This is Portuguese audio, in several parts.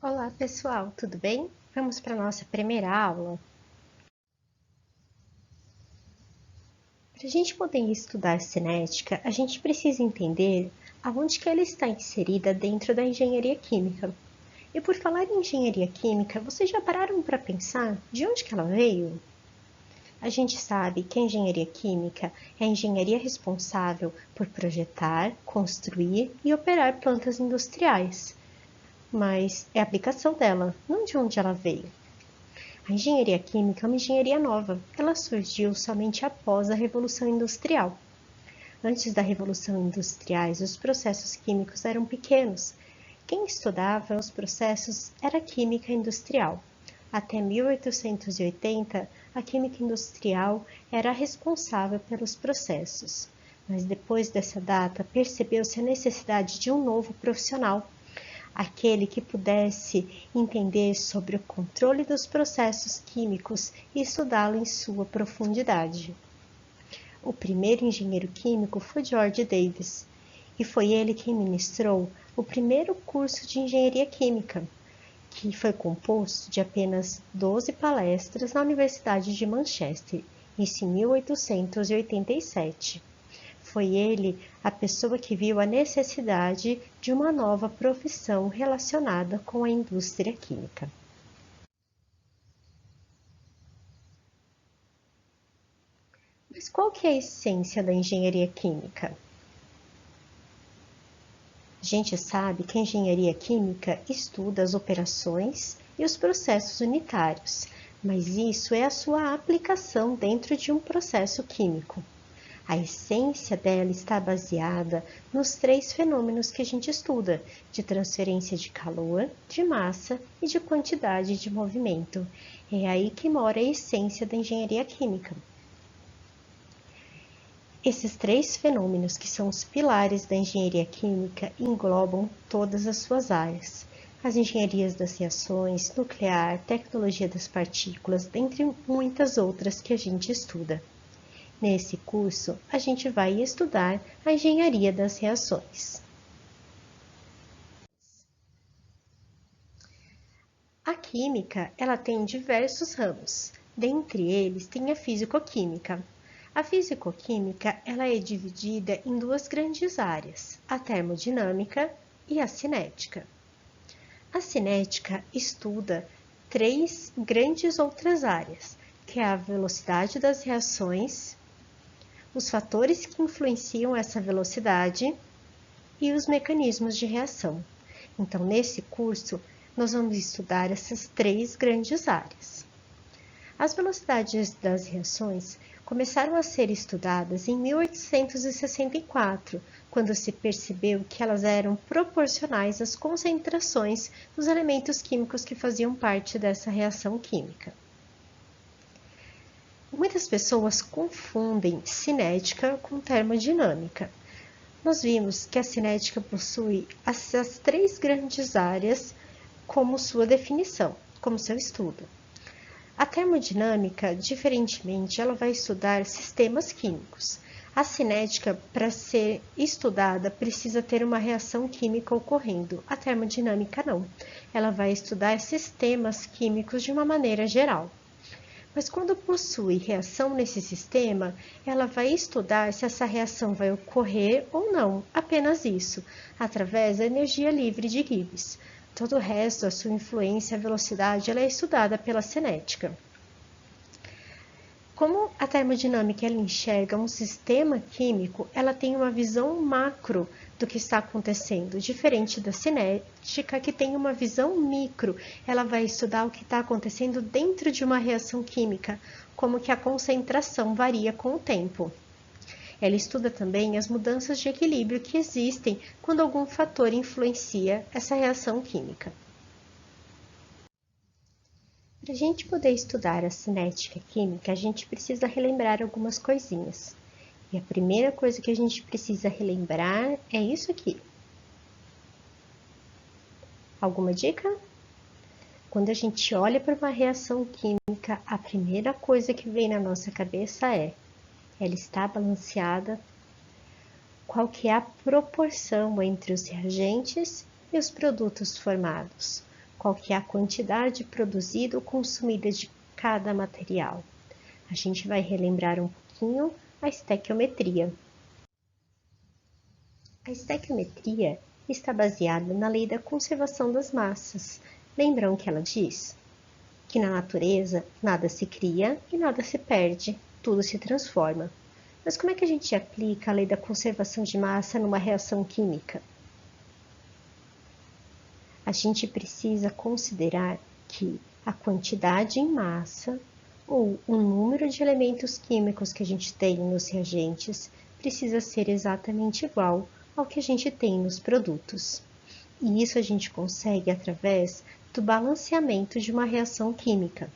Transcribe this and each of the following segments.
Olá pessoal, tudo bem? Vamos para a nossa primeira aula. Para a gente poder estudar cinética, a gente precisa entender aonde que ela está inserida dentro da engenharia química. E por falar em engenharia química, vocês já pararam para pensar de onde que ela veio? A gente sabe que a engenharia química é a engenharia responsável por projetar, construir e operar plantas industriais. Mas é a aplicação dela, não de onde ela veio. A engenharia química é uma engenharia nova. Ela surgiu somente após a Revolução Industrial. Antes da Revolução Industrial, os processos químicos eram pequenos. Quem estudava os processos era a química industrial. Até 1880, a química industrial era responsável pelos processos. Mas depois dessa data, percebeu-se a necessidade de um novo profissional, aquele que pudesse entender sobre o controle dos processos químicos e estudá-lo em sua profundidade. O primeiro engenheiro químico foi George Davis, e foi ele quem ministrou o primeiro curso de engenharia química, que foi composto de apenas 12 palestras na Universidade de Manchester, isso em 1887. Foi ele a pessoa que viu a necessidade de uma nova profissão relacionada com a indústria química. Mas qual que é a essência da engenharia química? A gente sabe que a engenharia química estuda as operações e os processos unitários, mas isso é a sua aplicação dentro de um processo químico. A essência dela está baseada nos 3 fenômenos que a gente estuda, de transferência de calor, de massa e de quantidade de movimento. É aí que mora a essência da engenharia química. Esses 3 fenômenos, que são os pilares da engenharia química, englobam todas as suas áreas. As engenharias das reações, nuclear, tecnologia das partículas, dentre muitas outras que a gente estuda. Nesse curso, a gente vai estudar a engenharia das reações. A química, ela tem diversos ramos. Dentre eles, tem a fisicoquímica. A fisicoquímica, ela é dividida em 2 grandes áreas, a termodinâmica e a cinética. A cinética estuda 3 grandes outras áreas, que é a velocidade das reações, os fatores que influenciam essa velocidade e os mecanismos de reação. Então, nesse curso, nós vamos estudar essas 3 grandes áreas. As velocidades das reações começaram a ser estudadas em 1864, quando se percebeu que elas eram proporcionais às concentrações dos elementos químicos que faziam parte dessa reação química. Muitas pessoas confundem cinética com termodinâmica. Nós vimos que a cinética possui essas 3 grandes áreas como sua definição, como seu estudo. A termodinâmica, diferentemente, ela vai estudar sistemas químicos. A cinética, para ser estudada, precisa ter uma reação química ocorrendo. A termodinâmica não. Ela vai estudar sistemas químicos de uma maneira geral. Mas quando possui reação nesse sistema, ela vai estudar se essa reação vai ocorrer ou não, apenas isso, através da energia livre de Gibbs. Todo o resto, a sua influência, a velocidade, ela é estudada pela cinética. Como a termodinâmica ela enxerga um sistema químico, ela tem uma visão macro do que está acontecendo, diferente da cinética, que tem uma visão micro. Ela vai estudar o que está acontecendo dentro de uma reação química, como que a concentração varia com o tempo. Ela estuda também as mudanças de equilíbrio que existem quando algum fator influencia essa reação química. Para a gente poder estudar a cinética química, a gente precisa relembrar algumas coisinhas. E a primeira coisa que a gente precisa relembrar é isso aqui. Alguma dica? Quando a gente olha para uma reação química, a primeira coisa que vem na nossa cabeça é: ela está balanceada? Qual que é a proporção entre os reagentes e os produtos formados? qual que é a quantidade produzida ou consumida de cada material. A gente vai relembrar um pouquinho a estequiometria. A estequiometria está baseada na lei da conservação das massas. Lembram que ela diz? Que na natureza nada se cria e nada se perde, tudo se transforma. Mas como é que a gente aplica a lei da conservação de massa numa reação química? A gente precisa considerar que a quantidade em massa ou o número de elementos químicos que a gente tem nos reagentes precisa ser exatamente igual ao que a gente tem nos produtos. E isso a gente consegue através do balanceamento de uma reação química.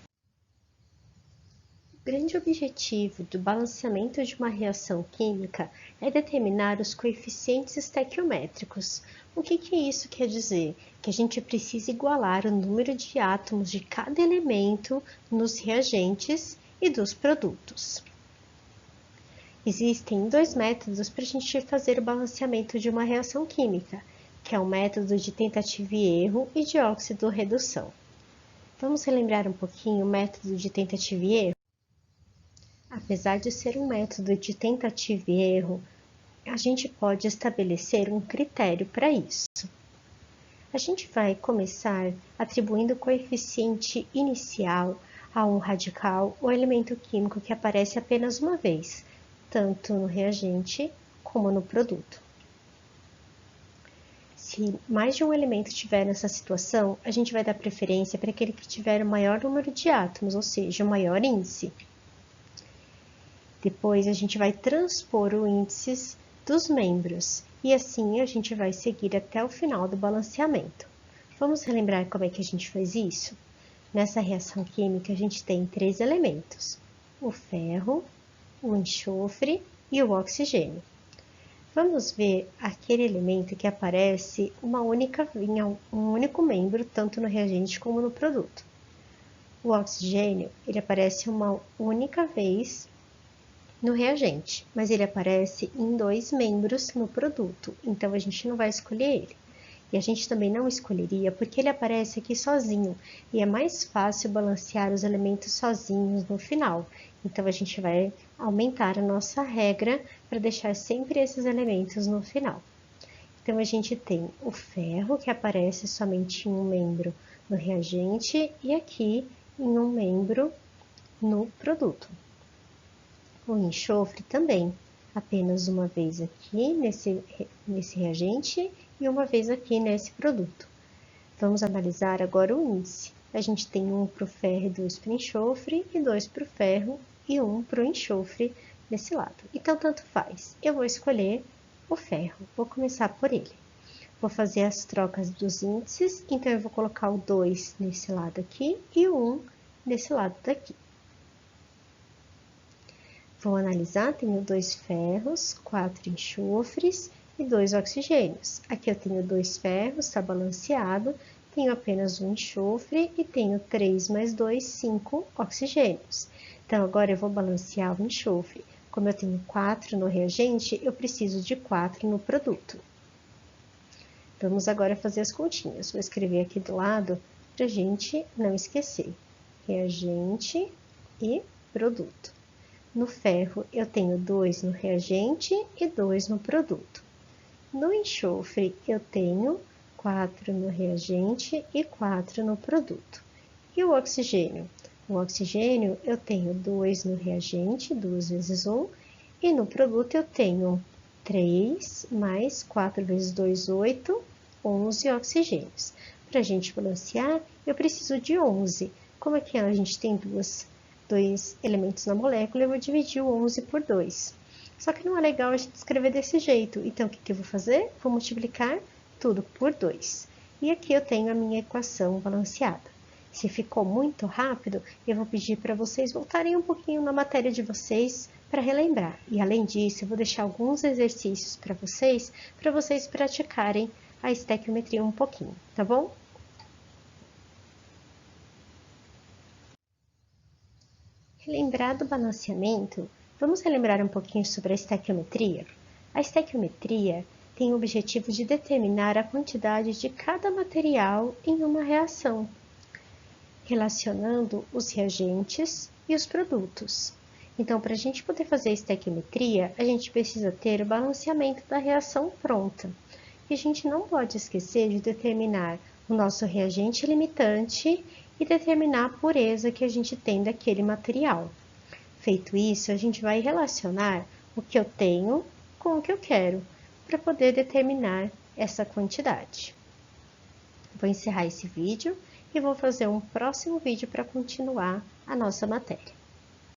O grande objetivo do balanceamento de uma reação química é determinar os coeficientes estequiométricos. O que isso quer dizer? Que a gente precisa igualar o número de átomos de cada elemento nos reagentes e dos produtos. Existem dois métodos para a gente fazer o balanceamento de uma reação química, que é o método de tentativa e erro e de óxido-redução. Vamos relembrar um pouquinho o método de tentativa e erro? Apesar de ser um método de tentativa e erro, a gente pode estabelecer um critério para isso. A gente vai começar atribuindo o coeficiente inicial a um radical ou elemento químico que aparece apenas uma vez, tanto no reagente como no produto. Se mais de um elemento estiver nessa situação, a gente vai dar preferência para aquele que tiver o maior número de átomos, ou seja, o maior índice. Depois, a gente vai transpor o índice dos membros, e assim a gente vai seguir até o final do balanceamento. Vamos relembrar como é que a gente faz isso? Nessa reação química, a gente tem 3 elementos: o ferro, o enxofre e o oxigênio. Vamos ver aquele elemento que aparece em um único membro, tanto no reagente como no produto. O oxigênio, ele aparece uma única vez no reagente, mas ele aparece em 2 membros no produto, então a gente não vai escolher ele. E a gente também não escolheria porque ele aparece aqui sozinho, e é mais fácil balancear os elementos sozinhos no final. Então a gente vai aumentar a nossa regra para deixar sempre esses elementos no final. Então a gente tem o ferro, que aparece somente em um membro no reagente, e aqui em um membro no produto. O enxofre também, apenas uma vez aqui nesse reagente e uma vez aqui nesse produto. Vamos analisar agora o índice. A gente tem 1 para o ferro e 2 para o enxofre, e 2 para o ferro e 1 para o enxofre desse lado. Então, tanto faz. Eu vou escolher o ferro, vou começar por ele. Vou fazer as trocas dos índices, então eu vou colocar o 2 nesse lado aqui e o 1 nesse lado daqui. Vou analisar, tenho 2 ferros, 4 enxofres e 2 oxigênios. Aqui eu tenho 2 ferros, está balanceado, tenho apenas um enxofre e tenho 3 mais 2, 5 oxigênios. Então, agora eu vou balancear o enxofre. Como eu tenho 4 no reagente, eu preciso de 4 no produto. Vamos agora fazer as continhas. Vou escrever aqui do lado para a gente não esquecer. Reagente e produto. No ferro, eu tenho 2 no reagente e 2 no produto. No enxofre, eu tenho 4 no reagente e 4 no produto. E o oxigênio? O oxigênio, eu tenho 2 no reagente, 2 vezes 1, e no produto eu tenho 3 mais 4 vezes 2, 8, 11 oxigênios. Para a gente balancear, eu preciso de 11. Como é que a gente tem dois elementos na molécula, eu vou dividir o 11 por 2. Só que não é legal a gente escrever desse jeito. Então, o que eu vou fazer? Vou multiplicar tudo por 2. E aqui eu tenho a minha equação balanceada. Se ficou muito rápido, eu vou pedir para vocês voltarem um pouquinho na matéria de vocês para relembrar. E, além disso, eu vou deixar alguns exercícios para vocês praticarem a estequiometria um pouquinho, tá bom? Relembrar do balanceamento, vamos relembrar um pouquinho sobre a estequiometria? A estequiometria tem o objetivo de determinar a quantidade de cada material em uma reação, relacionando os reagentes e os produtos. Então, para a gente poder fazer estequiometria, a gente precisa ter o balanceamento da reação pronta. E a gente não pode esquecer de determinar o nosso reagente limitante e determinar a pureza que a gente tem daquele material. Feito isso, a gente vai relacionar o que eu tenho com o que eu quero, para poder determinar essa quantidade. Vou encerrar esse vídeo e vou fazer um próximo vídeo para continuar a nossa matéria.